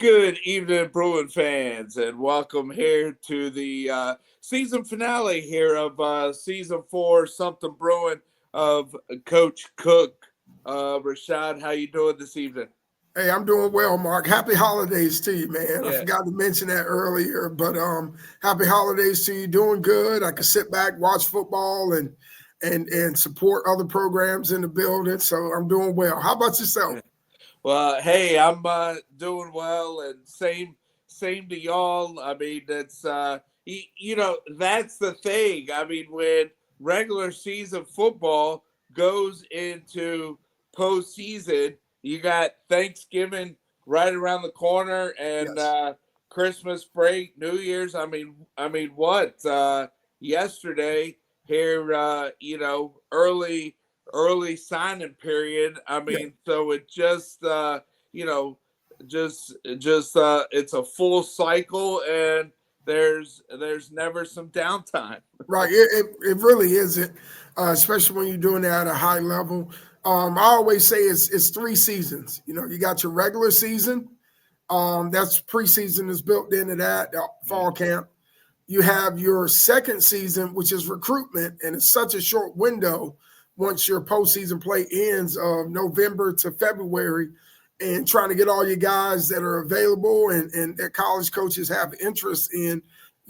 Good evening, Bruin fans, and welcome here to the season finale here of season four, something Bruin of Coach Cook. Rashad, how you doing this evening? Hey, I'm doing well, Mark. Happy holidays to you, man. I Yeah, forgot to mention that earlier, but happy holidays to you. Doing good. I can sit back, watch football, and support other programs in the building. So I'm doing well. How about yourself? yeah. Well, hey, I'm doing well, and same to y'all. I mean, it's that's the thing. I mean, when regular season football goes into postseason, you got Thanksgiving right around the corner, and Yes. Christmas break, New Year's. I mean, what? Yesterday here, early signing period. I Yeah. mean, so it just you know just it's a full cycle, and there's never some downtime. Right. It really isn't, especially when you're doing it at a high level. I always say it's 3 seasons. You got your regular season. That's preseason is built into that Yeah. fall camp. You have your second season, which is recruitment, and it's such a short window once your postseason play ends of November to February, and trying to get all your guys that are available and that college coaches have interest in,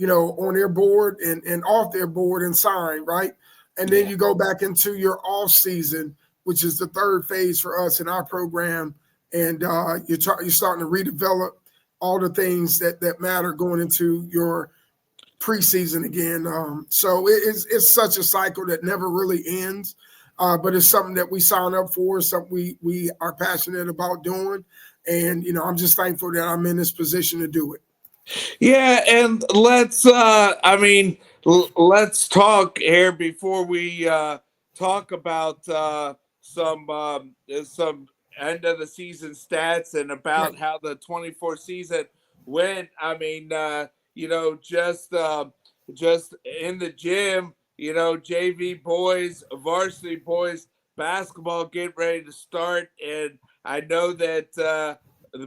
on their board and off their board and sign, right? And then Yeah. you go back into your off season, which is the third phase for us in our program, and you're starting to redevelop all the things that matter going into your preseason again. So it's such a cycle that never really ends. But it's something that we sign up for, something we are passionate about doing. And, I'm just thankful that I'm in this position to do it. Yeah, and let's talk here before we talk about some end of the season stats and Right. about how the 24 season went. I mean, just in the gym, JV boys, varsity boys basketball getting ready to start, and I know that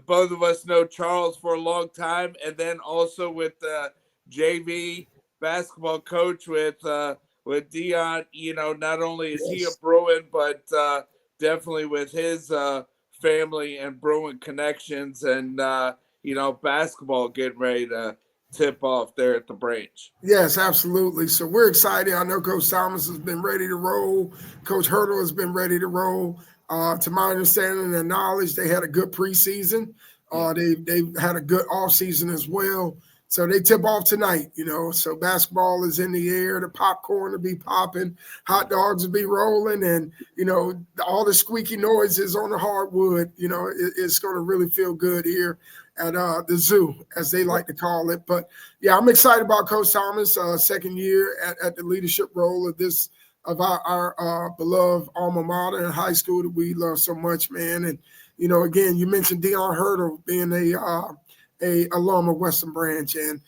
both of us know Charles for a long time, and then also with JV basketball coach with Dion. Not only is he a Yes. Bruin, but definitely with his family and Bruin connections, and basketball getting ready to tip off there at the branch. Yes, absolutely. So we're excited. I know Coach Thomas has been ready to roll. Coach Hurdle has been ready to roll. To my understanding and knowledge, they had a good preseason. Yeah. They've had a good offseason as well. So they tip off tonight, So basketball is in the air, the popcorn will be popping, hot dogs will be rolling, and all the squeaky noises on the hardwood. It's going to really feel good here at the zoo, as they like to call it. But yeah, I'm excited about Coach Thomas, second year at the leadership role of our beloved alma mater in high school that we love so much, man. And again, you mentioned Dion Hurdle being a alum of Western Branch, and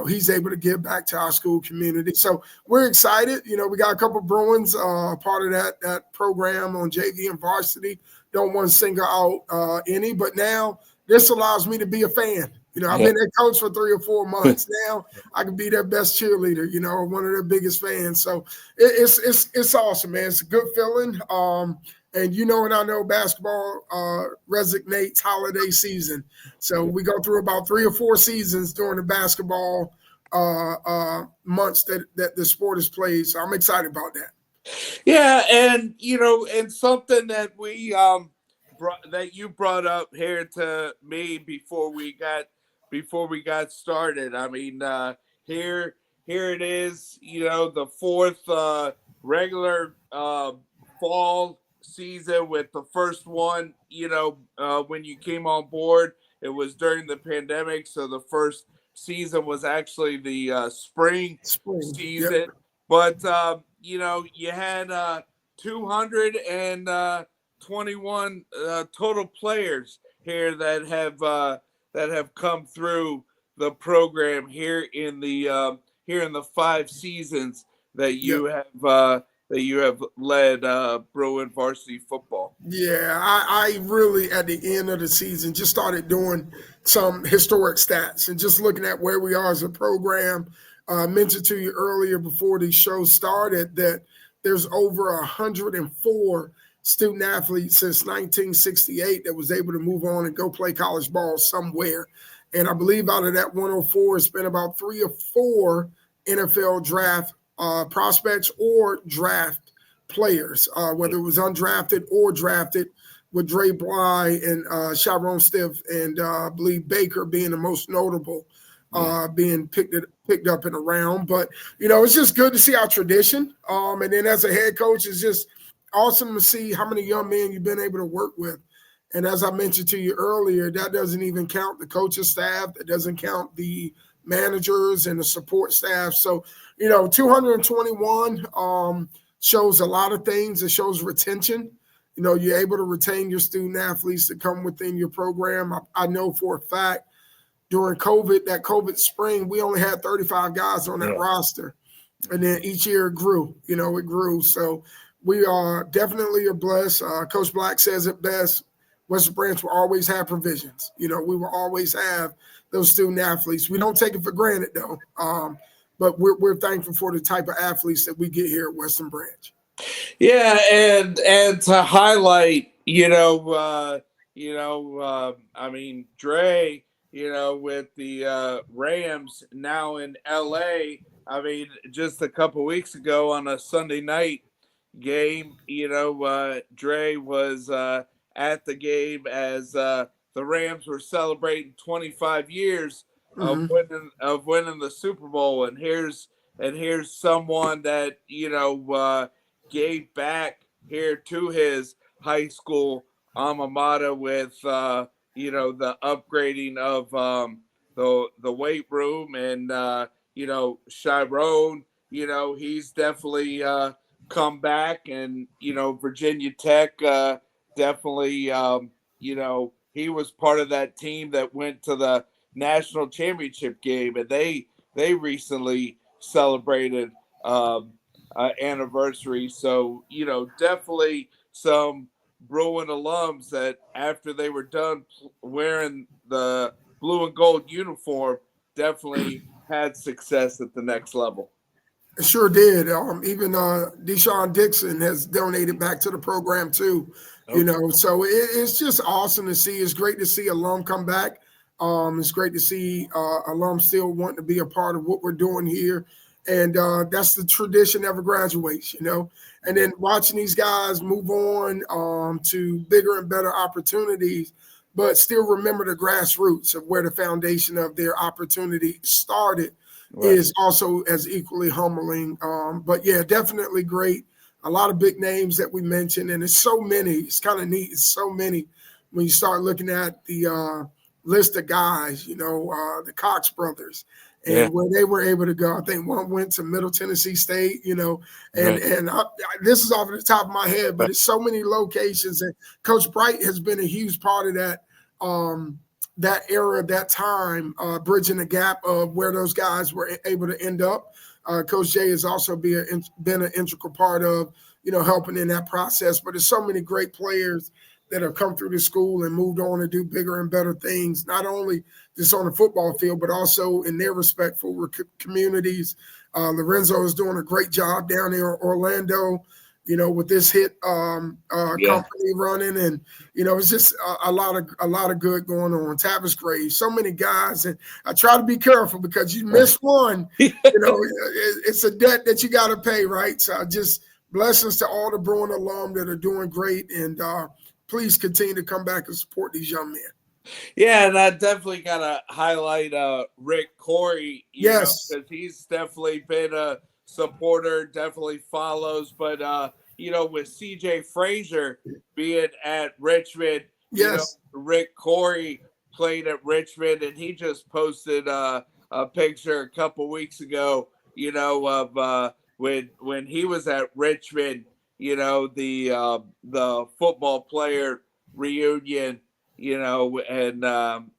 he's able to give back to our school community. So we're excited. We got a couple Bruins part of that program on JV and varsity. Don't want to single out any, but now this allows me to be a fan. I've Yeah. been their coach for 3 or 4 months. Now I can be their best cheerleader. One of their biggest fans. So it's awesome, man. It's a good feeling. And and I know basketball resonates holiday season. So we go through about 3 or 4 seasons during the basketball months that the sport is played. So I'm excited about that. Yeah, and and something that that you brought up here to me before we got started. I mean, here it is. The fourth regular fall season, with the first one. When you came on board, it was during the pandemic, so the first season was actually the spring Spring. Yep. season. But you had 221 total players here that have come through the program here in the 5 seasons that Yep. you have that you have led Bruin varsity football. Yeah, I really at the end of the season just started doing some historic stats and just looking at where we are as a program. I mentioned to you earlier before the show started that there's over 104 student athletes since 1968 that was able to move on and go play college ball somewhere. And I believe out of that 104, it's been about 3 or 4 NFL draft prospects or draft players, whether it was undrafted or drafted, with Dre Bly and Sharon Stiff and I believe Baker being the most notable, being picked up and around. But it's just good to see our tradition. And then as a head coach, it's just awesome to see how many young men you've been able to work with. And as I mentioned to you earlier, that doesn't even count the coaching staff. That doesn't count the managers and the support staff. So, 221 shows a lot of things. It shows retention. You're able to retain your student athletes that come within your program. I know for a fact during that COVID spring, we only had 35 guys on that roster. And then each year it grew. It grew. So we are definitely blessed. Coach Black says it best. Western Branch will always have provisions. We will always have those student athletes. We don't take it for granted, though. But we're thankful for the type of athletes that we get here at Western Branch. Yeah, and to highlight, I mean, Dre, with the Rams now in LA. I mean, just a couple weeks ago on a Sunday night game, Dre was at the game as the Rams were celebrating 25 years of winning the Super Bowl, and here's someone that gave back here to his high school alma mater with the upgrading of the weight room, and Chiron, he's definitely come back, and Virginia Tech definitely he was part of that team that went to the national championship game, and they recently celebrated anniversary. So definitely some Bruin alums that after they were done wearing the blue and gold uniform definitely had success at the next level. It sure did. Even Deshaun Dixon has donated back to the program too. Okay. So it's just awesome to see. It's great to see alum come back. It's great to see alum still wanting to be a part of what we're doing here. And that's the tradition never graduates, And then watching these guys move on to bigger and better opportunities, but still remember the grassroots of where the foundation of their opportunity started. Right. Is also as equally humbling. But yeah, definitely great. A lot of big names that we mentioned, and it's so many. It's kind of neat. It's so many when you start looking at the list of guys, the Cox brothers, and where they were able to go. I think one went to Middle Tennessee State, and this is off the top of my head, but it's so many locations. And Coach Bright has been a huge part of that. That era, that time, bridging the gap of where those guys were able to end up. Coach Jay has also been an integral part of, helping in that process. But there's so many great players that have come through the school and moved on to do bigger and better things, not only just on the football field, but also in their respectful communities. Lorenzo is doing a great job down there in Orlando, with this hit company running, and it's just a lot of good going on. Tavis Graves, so many guys, and I try to be careful because you miss one, it's a debt that you got to pay, right? So just blessings to all the Bruin alum that are doing great, and please continue to come back and support these young men. Yeah, and I definitely got to highlight Rick Corey, because he's definitely been a supporter, definitely follows, but with CJ Frazier being at Richmond, Rick Corey played at Richmond, and he just posted a picture a couple weeks ago, of when he was at Richmond, the football player reunion, and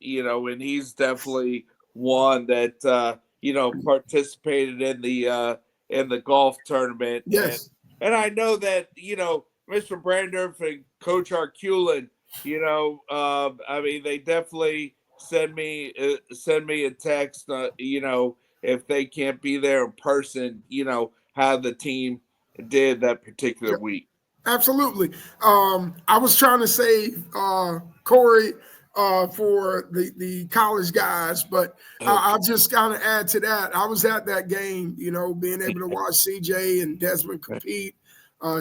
he's definitely one that participated in the golf tournament. Yes. and I know that Mr. Brandorf and Coach Arculin, I mean, they definitely send me a text, if they can't be there in person, how the team did that particular week. Absolutely. I was trying to save Corey for the college guys, but Okay. I'll just kind of add to that. I was at that game, being able to watch CJ and Desmond compete,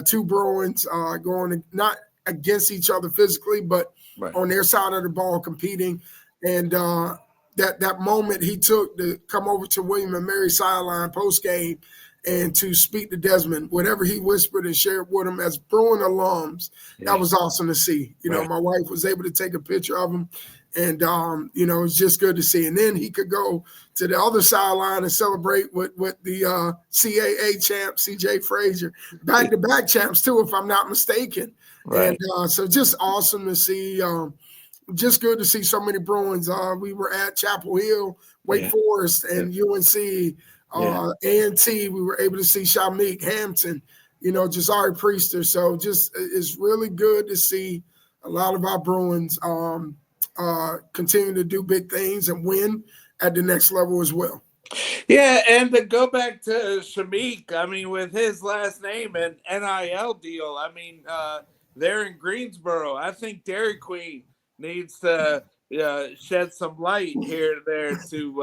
two Bruins going not against each other physically, but Right. on their side of the ball competing. And that moment he took to come over to William and Mary sideline post game and to speak to Desmond, whatever he whispered and shared with him as Bruin alums, that Yeah. was awesome to see. Right. My wife was able to take a picture of him, and it was just good to see. And then he could go to the other sideline and celebrate with the CAA champ CJ Frazier, back-to-back champs too, if I'm not mistaken. And Right. so just awesome to see. Just good to see so many Bruins. We were at Chapel Hill, Wake Yeah. Forest, Yeah. and UNC. Yeah. A&T, we were able to see Shamik Hampton, Jazari Priester. So just it's really good to see a lot of our Bruins continue to do big things and win at the next level as well. Yeah, and to go back to Shamik, I mean, with his last name and NIL deal, I mean, they're in Greensboro. I think Dairy Queen needs to shed some light here and there to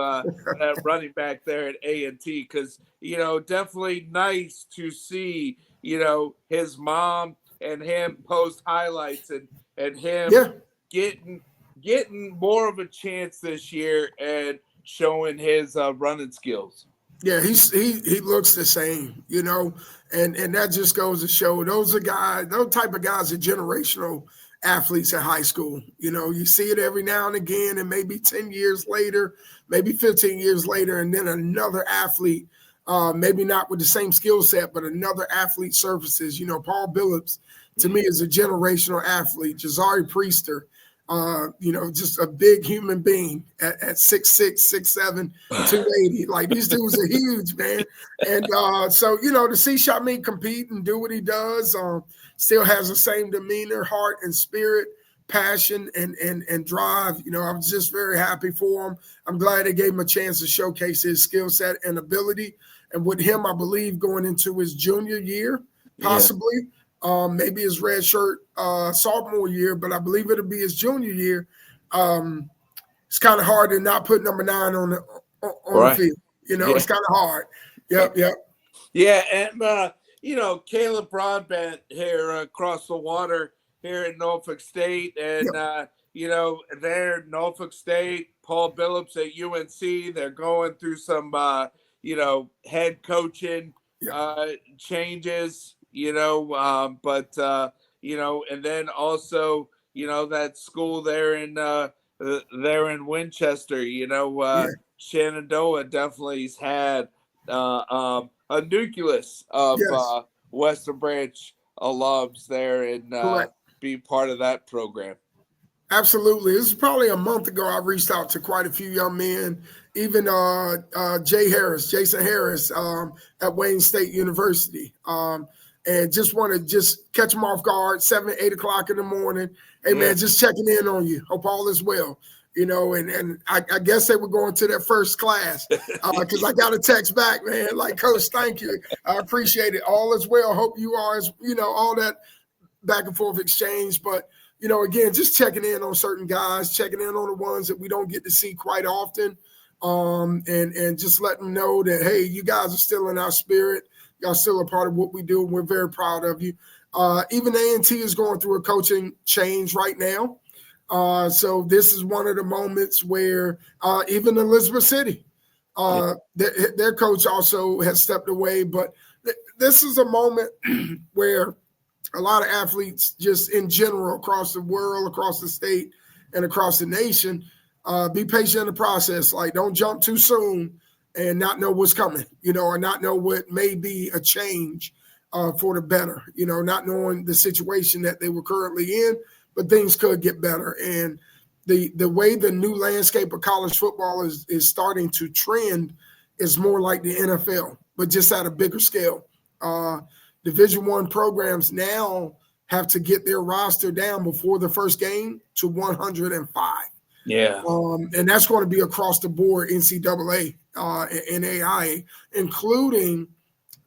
that running back there at A&T, because definitely nice to see his mom and him post highlights, and him Yeah, getting getting more of a chance this year and showing his running skills. yeah, he looks the same, and that just goes to show those type of guys are generational athletes in high school. You see it every now and again, and maybe 10 years later, maybe 15 years later, and then another athlete, maybe not with the same skill set, but another athlete surfaces. Paul Billups to me is a generational athlete. Jazari Priester, just a big human being at 6'6", 6'7", 280. Like these dudes are huge, man. And so, to see Shamik compete and do what he does, still has the same demeanor, heart, and spirit, passion, and drive. I was just very happy for him. I'm glad they gave him a chance to showcase his skill set and ability. And with him, I believe going into his junior year, Yeah. possibly, maybe his red shirt sophomore year, but I believe it'll be his junior year. It's kind of hard to not put number 9 on the Right. field. Yeah. It's kind of hard. Yep. Yeah, and Caleb Broadbent here across the water here at Norfolk State, and Yep. they're Norfolk State, Paul Billups at UNC. They're going through some head coaching Yep. changes, but and then also that school there in Winchester. Yeah. Shenandoah definitely's had a nucleus of Yes. Western Branch alums there, and Correct. be part of that program. Absolutely. This is probably a month ago. I reached out to quite a few young men, even Jason Harris, at Wayne State University, and just want to just catch them off guard, 7, 8 o'clock in the morning. Hey, Yeah. man, just checking in on you. Hope all is well. And I guess they were going to their first class because I got a text back, man, like, Coach, thank you. I appreciate it. All is well. Hope you are, as all that back and forth exchange. But again, just checking in on certain guys, checking in on the ones that we don't get to see quite often, and just letting them know that, hey, you guys are still in our spirit. Y'all still a part of what we do, and we're very proud of you. Even A&T is going through a coaching change right now. So this is one of the moments where even Elizabeth City, their coach also has stepped away. But this is a moment where a lot of athletes just in general across the world, across the state, and across the nation, be patient in the process. Like, don't jump too soon and not know what's coming, or not know what may be a change for the better, not knowing the situation that they were currently in, but things could get better. And the way the new landscape of college football is starting to trend is more like the NFL, but just at a bigger scale. Division I programs now have to get their roster down before the first game to 105. Yeah. And that's going to be across the board, NCAA and AIA, including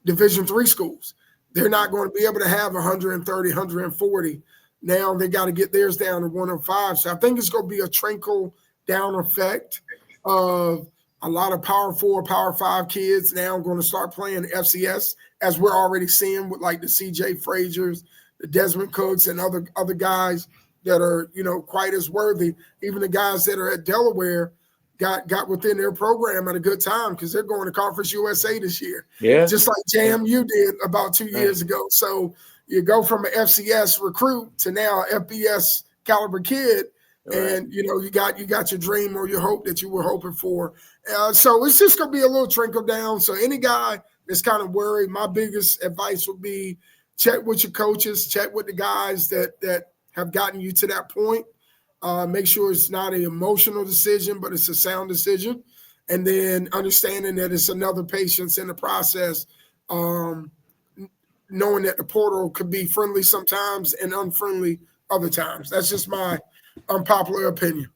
Division III schools. They're not going to be able to have 130, 140. Now they got to get theirs down to 105. So I think it's going to be a trickle down effect of a lot of Power 4, Power 5 kids now going to start playing FCS, as we're already seeing with like the CJ Frazier's, the Desmond Cooks, and other guys that are, quite as worthy. Even the guys that are at Delaware got within their program at a good time because they're going to Conference USA this year. Yeah. Just like JMU did about 2 years ago. So you go from an FCS recruit to now an FBS caliber kid, and you got your dream or your hope that you were hoping for. So it's just going to be a little trickle down. So any guy that's kind of worried, my biggest advice would be check with your coaches, check with the guys that have gotten you to that point. Make sure it's not an emotional decision, but it's a sound decision. And then understanding that it's another patience in the process, knowing that the portal could be friendly sometimes and unfriendly other times. That's just my unpopular opinion.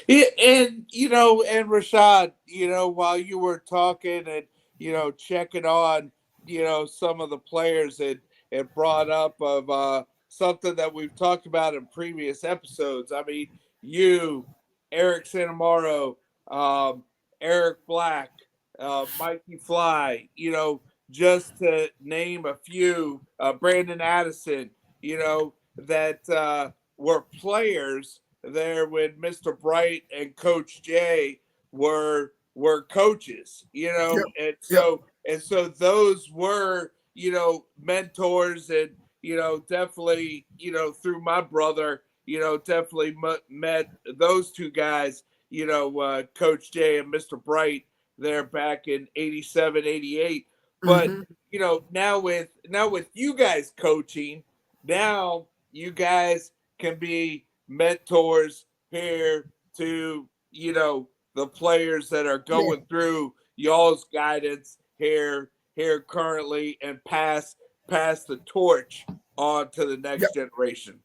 Yeah, and and Rashad, while you were talking and checking on some of the players that it brought up of something that we've talked about in previous episodes. I mean, you, Eric Santamaro, Eric Black, Mikey Fly, just to name a few, Brandon Addison, that were players there when Mr. Bright and Coach Jay were coaches, and so those were mentors, and definitely through my brother, definitely met those two guys, Coach Jay and Mr. Bright there back in 87, 88. But now with you guys coaching, now you guys can be mentors here to the players that are going through y'all's guidance here currently, and pass the torch on to the next generation.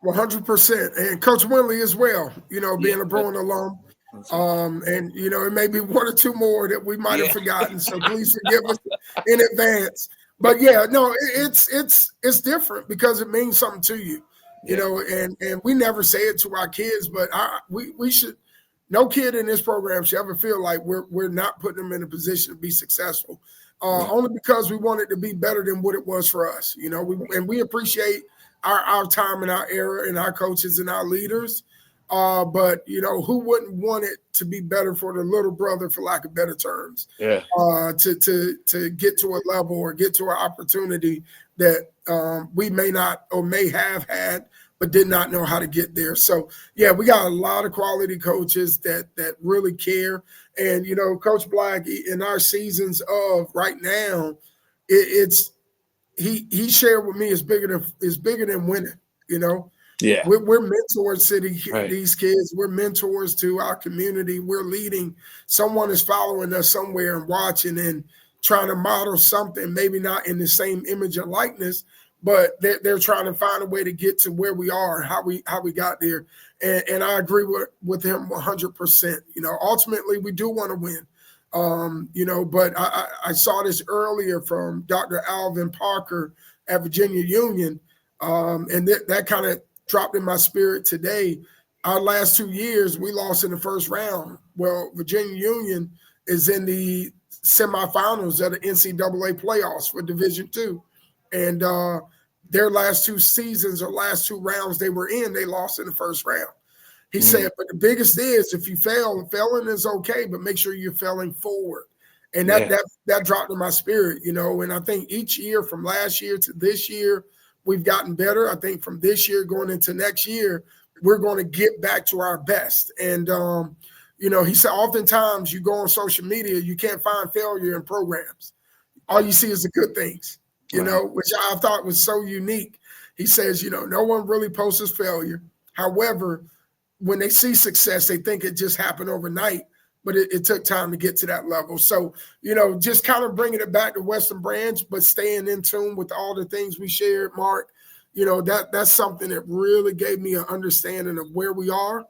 100%. And Coach Winley as well, being a Bruin alum. And it may be one or two more that we might have forgotten. So please forgive us in advance. But it's different because it means something to you. And we never say it to our kids, but we should. No kid in this program should ever feel like we're not putting them in a position to be successful, only because we want it to be better than what it was for us. We appreciate our time and our era and our coaches and our leaders. But who wouldn't want it to be better for the little brother, for lack of better terms? Yeah. To get to a level or get to an opportunity that we may not or may have had, but did not know how to get there. So we got a lot of quality coaches that really care. And Coach Black in our seasons of right now, he shared with me is bigger than winning. Yeah, we're mentors to these kids. We're mentors to our community. We're leading. Someone is following us somewhere and watching and trying to model something, maybe not in the same image and likeness, but they're trying to find a way to get to where we are, how we got there. And I agree with him 100%. Ultimately we do want to win. But I saw this earlier from Dr. Alvin Parker at Virginia Union, and that kind of dropped in my spirit today. Our last 2 years, we lost in the first round. Well, Virginia Union is in the semifinals of the NCAA playoffs for Division II. And their last 2 seasons or last 2 rounds they were in, they lost in the first round. He said, but the biggest is if you fail, failing is okay, but make sure you're failing forward. And that dropped in my spirit, and I think each year from last year to this year, we've gotten better. I think from this year going into next year, we're going to get back to our best. And, he said, oftentimes you go on social media, you can't find failure in programs. All you see is the good things, which I thought was so unique. He says, no one really posts failure. However, when they see success, they think it just happened overnight, but it took time to get to that level. So, just kind of bringing it back to Western Branch, but staying in tune with all the things we shared, Mark, that's something that really gave me an understanding of where we are,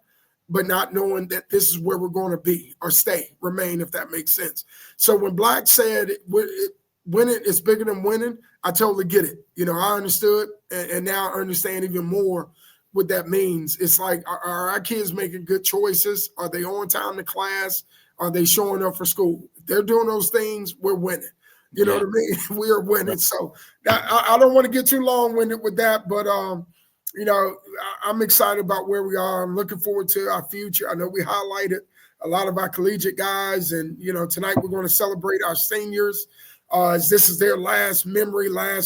but not knowing that this is where we're going to be or remain, if that makes sense. So when Black said winning is bigger than winning, I totally get it. I understood, and now I understand even more what that means. It's like, are our kids making good choices? Are they on time to class? Are they showing up for school? If they're doing those things, we're winning. You know what I mean? We are winning. So I don't want to get too long-winded with that, but I'm excited about where we are. I'm looking forward to our future. I know we highlighted a lot of our collegiate guys, and tonight we're going to celebrate our seniors, as this is their last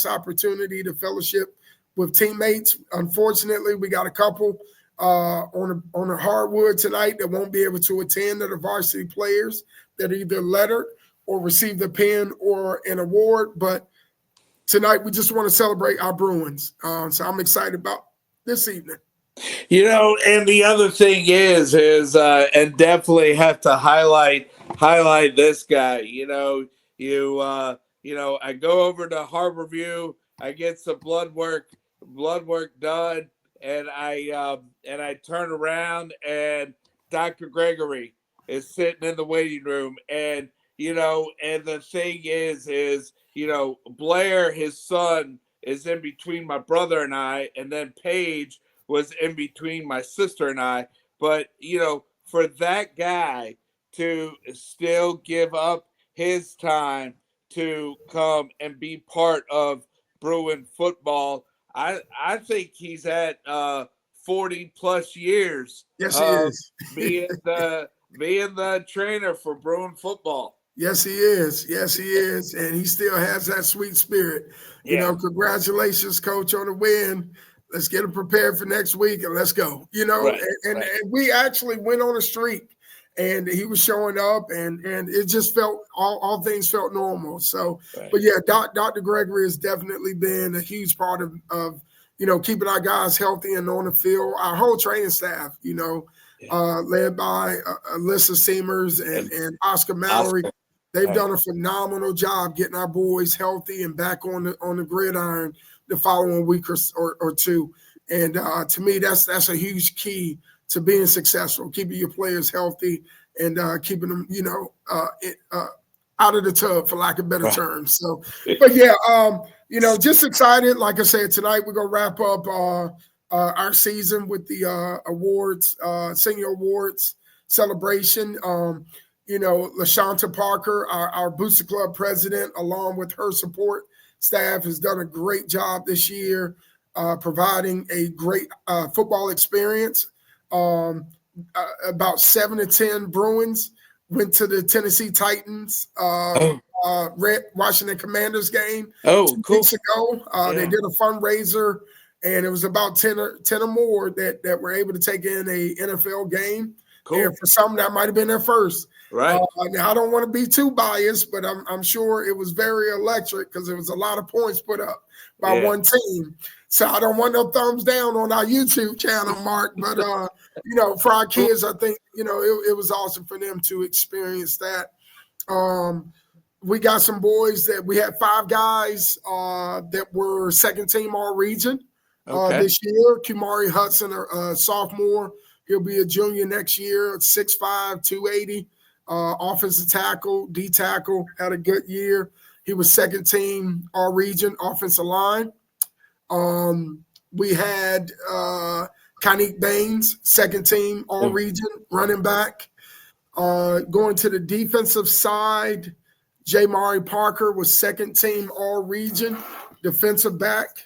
opportunity to fellowship with teammates. Unfortunately, we got a couple on a hardwood tonight that won't be able to attend, that are varsity players that either lettered or received a pin or an award. But tonight we just want to celebrate our Bruins. So I'm excited about this evening. And the other thing is and definitely have to highlight this guy. I go over to Harborview, I get some blood work done, and I turn around, and Dr. Gregory is sitting in the waiting room, and the thing is Blair, his son, is in between my brother and I, and then Paige was in between my sister and I. But, for that guy to still give up his time to come and be part of Bruin football, I think he's at 40 plus years Yes, he is. being the trainer for Bruin football. Yes, he is. Yes, he is. And he still has that sweet spirit. Congratulations, Coach, on the win. Let's get him prepared for next week and let's go. Right. And we actually went on a streak, and he was showing up, and it just felt, all things felt normal. So, but yeah, Dr. Gregory has definitely been a huge part of keeping our guys healthy and on the field. Our whole training staff, led by Alyssa Seamers and Oscar Mallory. They've done a phenomenal job getting our boys healthy and back on the gridiron the following week or two. And to me, that's a huge key to being successful, keeping your players healthy and keeping them, out of the tub, for lack of better terms. So, but yeah, just excited. Like I said, tonight we're gonna wrap up our season with the awards, senior awards celebration. LaShanta Parker, our Booster Club president, along with her support staff, has done a great job this year, providing a great football experience. About 7 to 10 Bruins went to the Tennessee Titans Washington Commanders game 2 weeks ago. They did a fundraiser, and it was about 10 or more that were able to take in a NFL game. Cool. And for some, that might have been their first. Right. Now, I don't want to be too biased, but I'm sure it was very electric because there was a lot of points put up by one team. So I don't want no thumbs down on our YouTube channel, Mark. But, for our kids, I think, it was awesome for them to experience that. We got some boys that we had 5 guys that were second team all region this year. Kumari Hudson, a sophomore. He'll be a junior next year, 6'5", 280. Offensive tackle, D tackle, had a good year. He was second team all region offensive line. We had Kanique Baines, second team all region running back. Going to the defensive side, Jamari Parker was second team all region defensive back.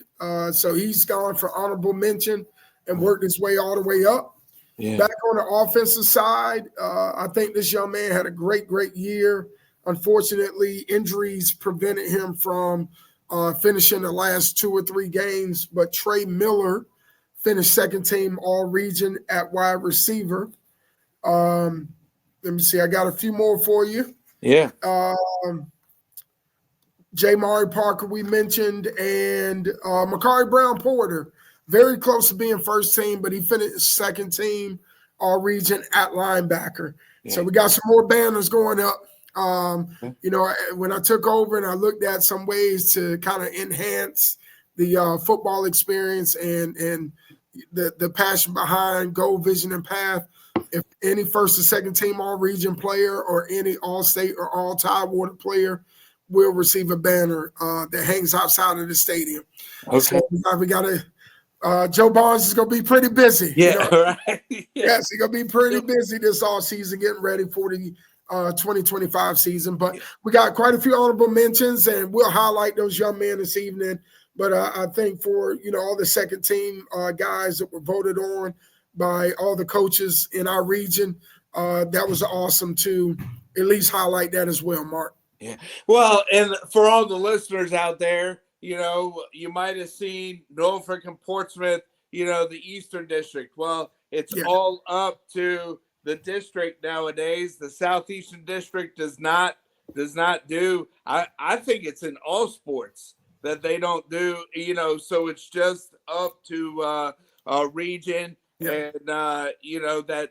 So he's gone for honorable mention and worked his way all the way up. Yeah. Back on the offensive side, I think this young man had a great year. Unfortunately, injuries prevented him from finishing the last 2 or 3 games, but Trey Miller finished second team all region at wide receiver. Let me see. I got a few more for you. Yeah. Jamari Parker we mentioned, and Makari Brown Porter, very close to being first team, but he finished second team all region at linebacker. So Yeah. we got some more banners going up. When I took over and I looked at some ways to kind of enhance the football experience and the passion behind goal, vision, and path. If any first or second team all region player or any all state or all Tidewater player will receive a banner that hangs outside of the stadium. Okay. So we got to Joe Barnes is going to be pretty busy. Yeah. Right. Yeah. Yes, he's going to be pretty busy this all season getting ready for the 2025 season. But we got quite a few honorable mentions, and we'll highlight those young men this evening. But I think for, all the second team guys that were voted on by all the coaches in our region, that was awesome to at least highlight that as well, Mark. Yeah. Well, and for all the listeners out there, you might have seen Norfolk and Portsmouth, the Eastern District. Well, it's all up to the district nowadays. The Southeastern District does not do. I think it's in all sports that they don't do. So it's just up to region, and that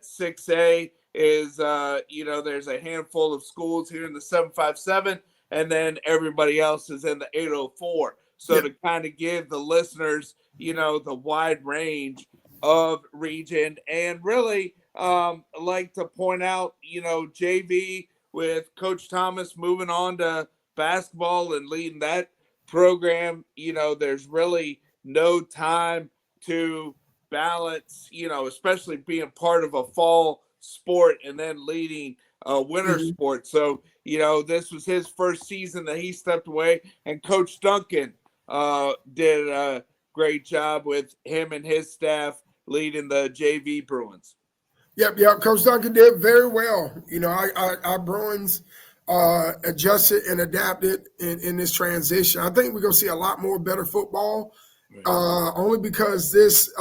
6A is there's a handful of schools here in the 757, and then everybody else is in the 804. So to kind of give the listeners, the wide range of region, and really like to point out, JV with Coach Thomas moving on to basketball and leading that program, there's really no time to balance, especially being part of a fall sport and then leading winter sport. So, this was his first season that he stepped away, and Coach Duncan did a great job with him and his staff leading the JV Bruins. Yep. Coach Duncan did very well. Our Bruins adjusted and adapted in this transition. I think we're going to see a lot more better football, only because this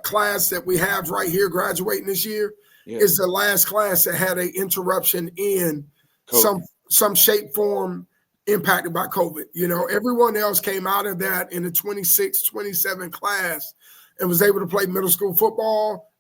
class that we have right here graduating this year is the last class that had an interruption in some shape, form impacted by COVID. Everyone else came out of that in the 26, 27 class and was able to play middle school football,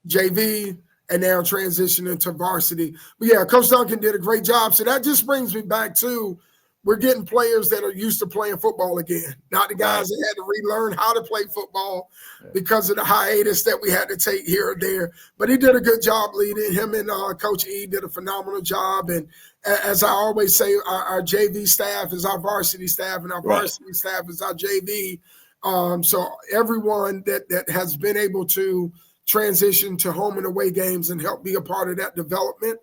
JV, and now transition into varsity. But Coach Duncan did a great job. So that just brings me back to we're getting players that are used to playing football again, not the guys that had to relearn how to play football because of the hiatus that we had to take here or there. But he did a good job leading. Him and Coach E did a phenomenal job. And as I always say, our JV staff is our varsity staff, and our varsity staff is our JV. So everyone that has been able to transition to home and away games and help be a part of that development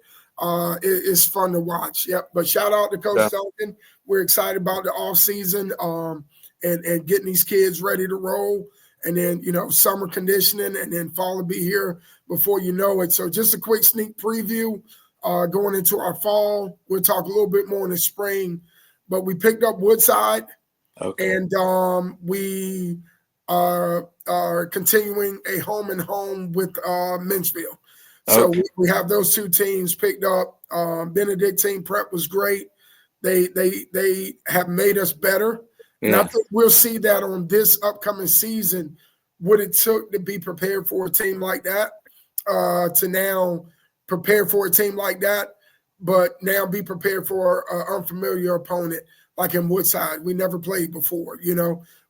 is fun to watch. But shout out to Coach Duncan. We're excited about the off season and getting these kids ready to roll. And then, summer conditioning, and then fall will be here before you know it. So just a quick sneak preview going into our fall. We'll talk a little bit more in the spring, but we picked up Woodside, and we are continuing a home and home with Menchville. So we have those two teams picked up. Benedictine prep was great. They have made us better. And I think we'll see that on this upcoming season, what it took to be prepared for a team like that, to now prepare for a team like that, but now be prepared for an unfamiliar opponent like in Woodside. We never played before,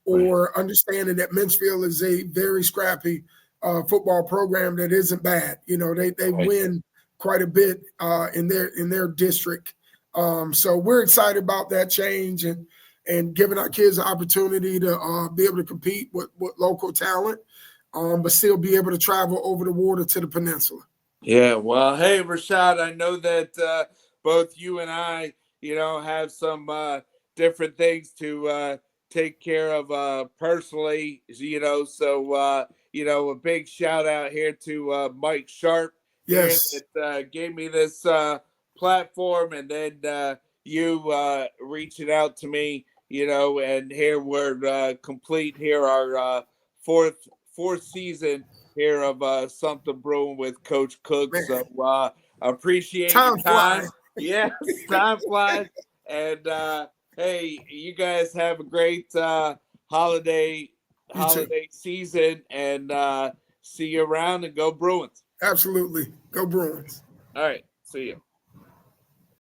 or understanding that Menchville is a very scrappy football program that isn't bad. They win quite a bit in their district. So we're excited about that change and giving our kids an opportunity to be able to compete with local talent, but still be able to travel over the water to the peninsula. Yeah, well, hey, Rashad, I know that both you and I, have some different things to take care of personally, so, a big shout out here to Mike Sharp that gave me this platform, and then you reaching out to me, and here we're complete here our fourth season here of Something Brewing with Coach Cook. Man. So appreciate your time. Yes, time flies. And hey, you guys have a great holiday season, and see you around, and go Bruins. Absolutely. Go Bruins. All right. See you.